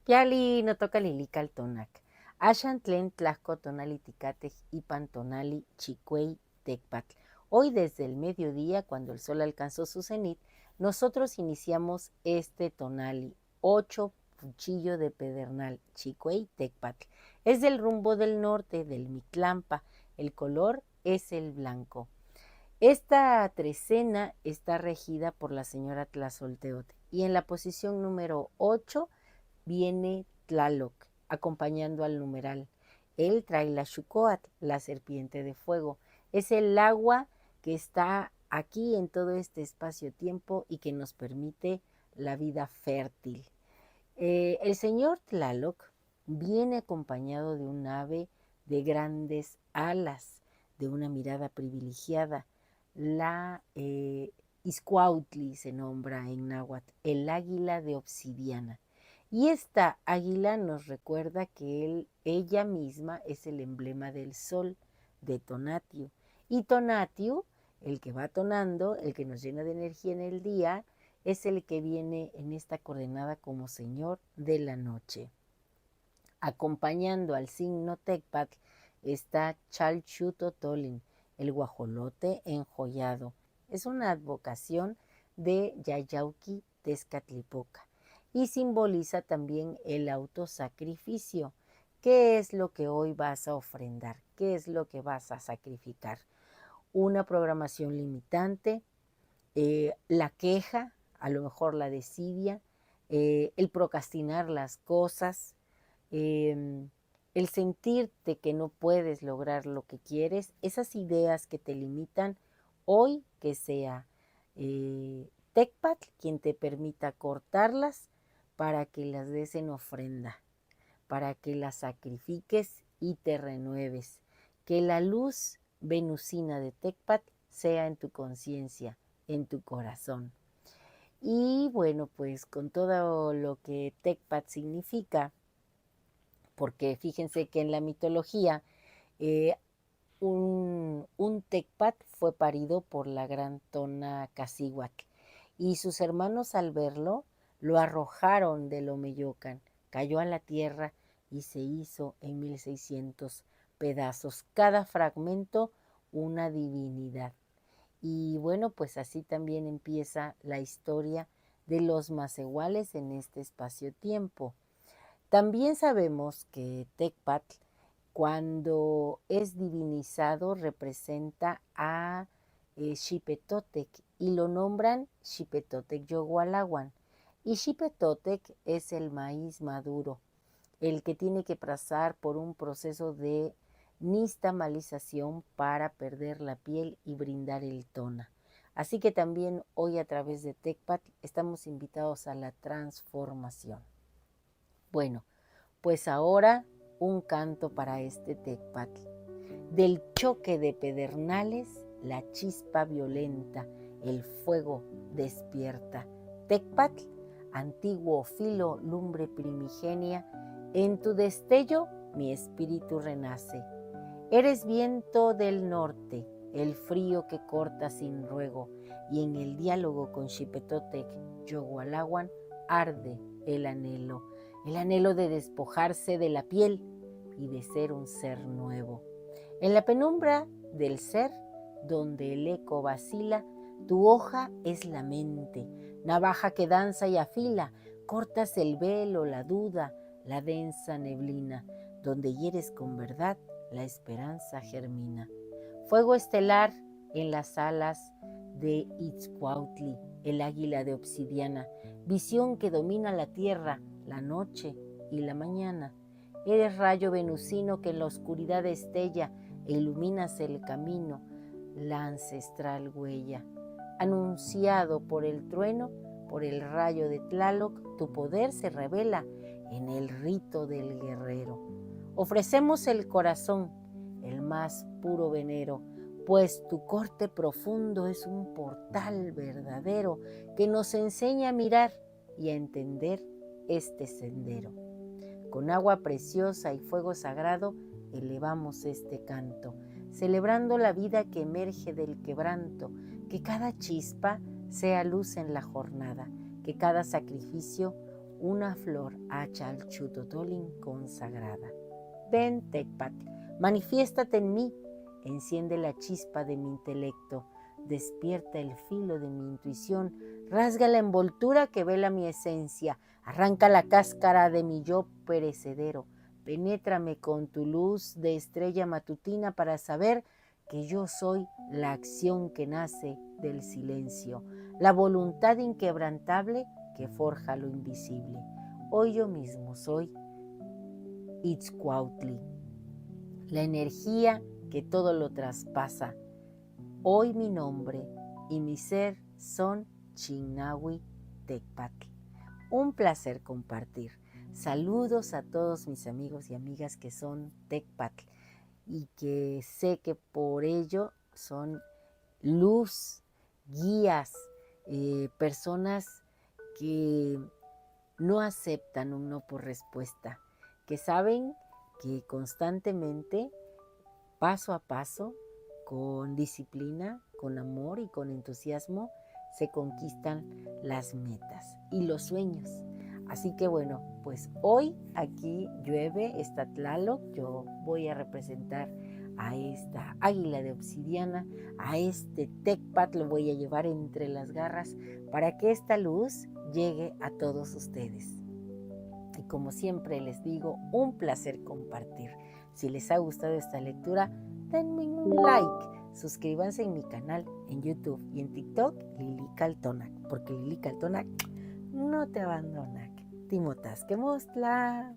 Yali no toca lilical tonac. Ashan tlen tlasco tonali ticatej ipan tonali chicuey tecpatl. Hoy desde el mediodía, cuando el sol alcanzó su cenit, nosotros iniciamos este tonali, 8 cuchillo de pedernal, chicuey tecpatl. Es del rumbo del norte, del Mictlampa. El color es el blanco. Esta trecena está regida por la señora Tlazolteotl y en la posición número 8 viene Tlaloc, acompañando al numeral. Él trae la Xucoatl, la serpiente de fuego. Es el agua que está aquí en todo este espacio-tiempo y que nos permite la vida fértil. El señor Tlaloc viene acompañado de un ave de grandes alas, de una mirada privilegiada. La Izcuautli se nombra en náhuatl, el águila de obsidiana. Y esta águila nos recuerda que ella misma es el emblema del sol, de Tonatiuh. Y Tonatiuh, el que va tonando, el que nos llena de energía en el día, es el que viene en esta coordenada como señor de la noche. Acompañando al signo Tecpatl está Chalchutotolin, el guajolote enjollado. Es una advocación de Yayauqui Tezcatlipoca y simboliza también el autosacrificio. ¿Qué es lo que hoy vas a ofrendar? ¿Qué es lo que vas a sacrificar? Una programación limitante, la queja, a lo mejor la desidia, el procrastinar las cosas, el sentirte que no puedes lograr lo que quieres, esas ideas que te limitan, hoy que sea Tecpatl quien te permita cortarlas para que las des en ofrenda, para que las sacrifiques y te renueves. Que la luz venusina de Tecpatl sea en tu conciencia, en tu corazón. Y bueno, pues con todo lo que Tecpatl significa, porque fíjense que en la mitología eh, un Tecpatl fue parido por la gran Tona Cacíhuatl y sus hermanos al verlo lo arrojaron del Omeyocan, cayó a la tierra y se hizo en 1600 pedazos, cada fragmento una divinidad. Y bueno, pues así también empieza la historia de los Macehuales en este espacio-tiempo. También sabemos que Tecpatl, cuando es divinizado, representa a Xipetotec y lo nombran Xipetotec Yogualaguan. Y Xipetotec es el maíz maduro, el que tiene que pasar por un proceso de nixtamalización para perder la piel y brindar el tona. Así que también hoy a través de Tecpatl estamos invitados a la transformación. Bueno, pues ahora un canto para este Tecpatl. Del choque de pedernales, la chispa violenta, el fuego despierta. Tecpatl, antiguo filo, lumbre primigenia, en tu destello mi espíritu renace. Eres viento del norte, el frío que corta sin ruego, y en el diálogo con Xipetotec, Yogualaguan, arde el anhelo de despojarse de la piel y de ser un ser nuevo. En la penumbra del ser, donde el eco vacila, tu hoja es la mente, navaja que danza y afila, cortas el velo, la duda, la densa neblina, donde hieres con verdad, la esperanza germina. Fuego estelar en las alas de Itzcuautli, el águila de obsidiana, visión que domina la tierra, la noche y la mañana. Eres rayo venusino que en la oscuridad estella e iluminas el camino, la ancestral huella. Anunciado por el trueno, por el rayo de Tlaloc, tu poder se revela en el rito del guerrero. Ofrecemos el corazón, el más puro venero, pues tu corte profundo es un portal verdadero que nos enseña a mirar y a entender este sendero. Con agua preciosa y fuego sagrado elevamos este canto, celebrando la vida que emerge del quebranto, que cada chispa sea luz en la jornada, que cada sacrificio una flor Achalchutotolin consagrada. Ven, Tecpatl, manifiéstate en mí, enciende la chispa de mi intelecto, despierta el filo de mi intuición, rasga la envoltura que vela mi esencia, arranca la cáscara de mi yo perecedero, penétrame con tu luz de estrella matutina para saber que yo soy la acción que nace del silencio, la voluntad inquebrantable que forja lo invisible. Hoy yo mismo soy Itzcuautli, la energía que todo lo traspasa. Hoy mi nombre y mi ser son Chinahue Tecpatl. Un placer compartir. Saludos a todos mis amigos y amigas que son Tecpatl y que sé que por ello son luz, guías, personas que no aceptan un no por respuesta, que saben que constantemente, paso a paso, con disciplina, con amor y con entusiasmo, se conquistan las metas y los sueños. Así que bueno, pues hoy aquí llueve, está Tlaloc, yo voy a representar a esta águila de obsidiana, a este Tecpatl, lo voy a llevar entre las garras para que esta luz llegue a todos ustedes. Y como siempre les digo, un placer compartir. Si les ha gustado esta lectura, denme un like, suscríbanse en mi canal en YouTube y en TikTok, Lili Caltonac, porque Lili Caltonac no te abandona. Timotas que mostla.